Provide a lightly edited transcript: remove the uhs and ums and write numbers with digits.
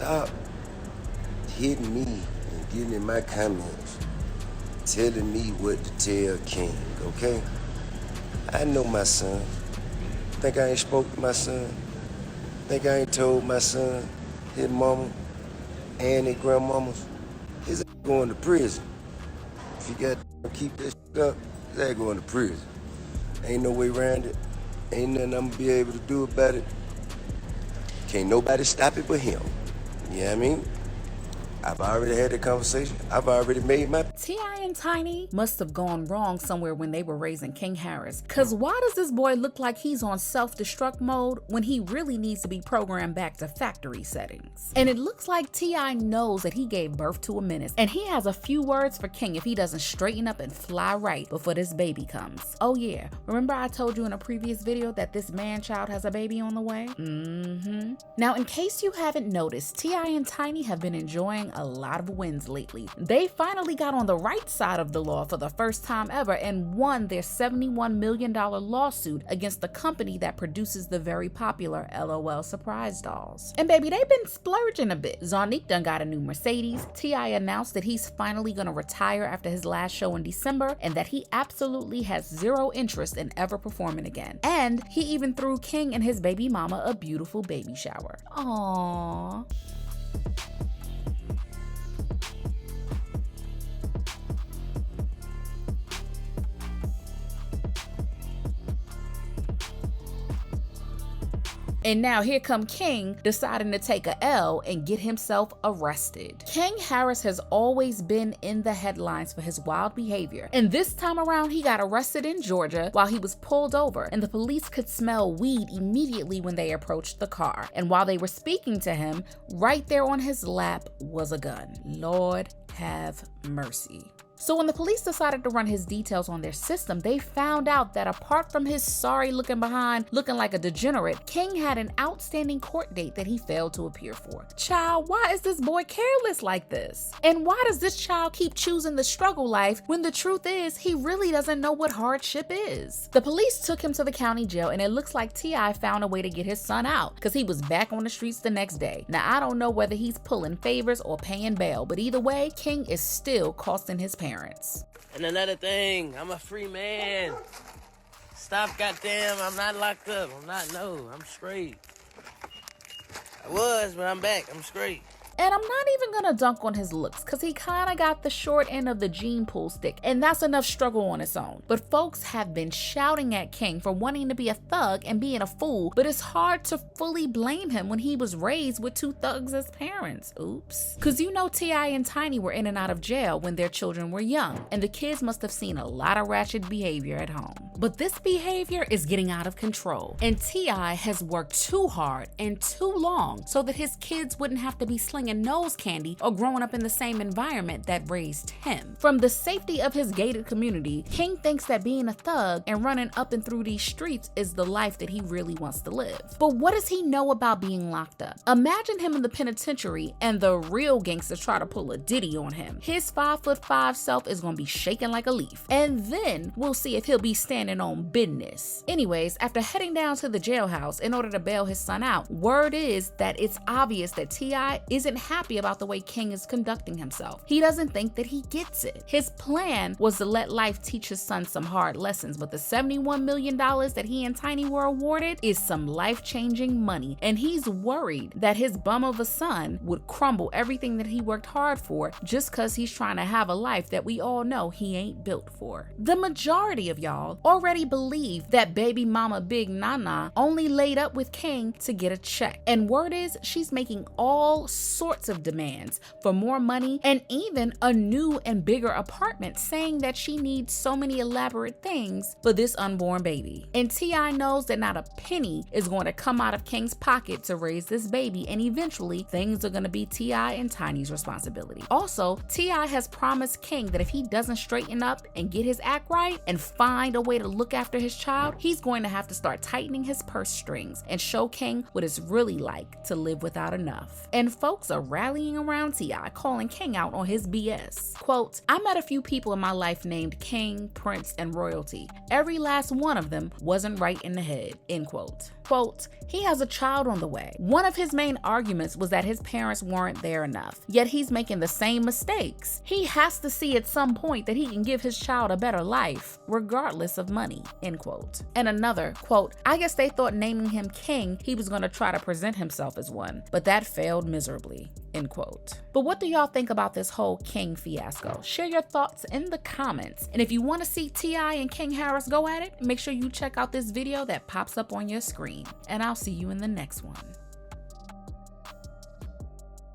stop hitting me and getting in my comments, telling me what to tell King, okay? I know my son. Think I ain't spoke to my son? Think I ain't told my son, his mama, and his grandmamas, his ass going to prison. If you got to keep this shit up, his ass going to prison. Ain't no way around it. Ain't nothing I'm gonna be able to do about it. Can't nobody stop it but him. You know what I mean? I've already had the conversation. I've already made my... T.I and Tiny must have gone wrong somewhere when they were raising King Harris. Cause why does this boy look like he's on self-destruct mode when he really needs to be programmed back to factory settings? And it looks like T.I knows that he gave birth to a menace, and he has a few words for King if he doesn't straighten up and fly right before this baby comes. Oh yeah, remember I told you in a previous video that this man-child has a baby on the way? Now, in case you haven't noticed, T.I and Tiny have been enjoying a lot of wins lately. They finally got on the right side of the law for the first time ever and won their $71 million lawsuit against the company that produces the very popular LOL Surprise dolls. And baby, they've been splurging a bit. Zonique done got a new Mercedes. T.I announced that he's finally gonna retire after his last show in December and that he absolutely has zero interest in ever performing again. And he even threw King and his baby mama a beautiful baby shower. Aww. And now here come King deciding to take a L and get himself arrested. King Harris has always been in the headlines for his wild behavior. And this time around, he got arrested in Georgia while he was pulled over, and the police could smell weed immediately when they approached the car. And while they were speaking to him, right there on his lap was a gun. Lord have mercy. So when the police decided to run his details on their system, they found out that apart from his sorry looking behind looking like a degenerate, King had an outstanding court date that he failed to appear for. Child, why is this boy careless like this? And why does this child keep choosing the struggle life when the truth is he really doesn't know what hardship is? The police took him to the county jail, and it looks like T.I found a way to get his son out because he was back on the streets the next day. Now, I don't know whether he's pulling favors or paying bail, but either way, King is still costing his parents. And another thing, I'm a free man. Stop, goddamn, I'm not locked up. I'm straight. I was, but I'm back, I'm straight. And I'm not even gonna dunk on his looks, cause he kinda got the short end of the gene pool stick, and that's enough struggle on its own. But folks have been shouting at King for wanting to be a thug and being a fool, but it's hard to fully blame him when he was raised with two thugs as parents. Oops. Cause you know T.I and Tiny were in and out of jail when their children were young, and the kids must have seen a lot of ratchet behavior at home. But this behavior is getting out of control, and T.I has worked too hard and too long so that his kids wouldn't have to be slinging nose candy or growing up in the same environment that raised him. From the safety of his gated community, King thinks that being a thug and running up and through these streets is the life that he really wants to live. But what does he know about being locked up? Imagine him in the penitentiary and the real gangsters try to pull a ditty on him. His 5'5" self is gonna be shaking like a leaf, and then we'll see if he'll be standing on business. Anyways, after heading down to the jailhouse in order to bail his son out, word is that it's obvious that T.I isn't happy about the way King is conducting himself. He doesn't think that he gets it. His plan was to let life teach his son some hard lessons, but the $71 million that he and Tiny were awarded is some life-changing money, and he's worried that his bum of a son would crumble everything that he worked hard for just cause he's trying to have a life that we all know he ain't built for. The majority of y'all already believe that baby mama Big Nana only laid up with King to get a check, and word is she's making all sorts of demands for more money and even a new and bigger apartment, saying that she needs so many elaborate things for this unborn baby. And T.I knows that not a penny is going to come out of King's pocket to raise this baby, and eventually things are going to be T.I and Tiny's responsibility. Also, T.I has promised King that if he doesn't straighten up and get his act right and find a way to look after his child, he's going to have to start tightening his purse strings and show King what it's really like to live without enough. And folks are rallying around T.I, calling King out on his BS. Quote, I met a few people in my life named King, Prince, and Royalty. Every last one of them wasn't right in the head, end quote. Quote, he has a child on the way. One of his main arguments was that his parents weren't there enough, yet he's making the same mistakes. He has to see at some point that he can give his child a better life, regardless of money, end quote. And another, quote, I guess they thought naming him king, he was gonna try to present himself as one, but that failed miserably, end quote. But what do y'all think about this whole king fiasco? Share your thoughts in the comments. And if you wanna see T.I and King Harris go at it, make sure you check out this video that pops up on your screen. And I'll see you in the next one.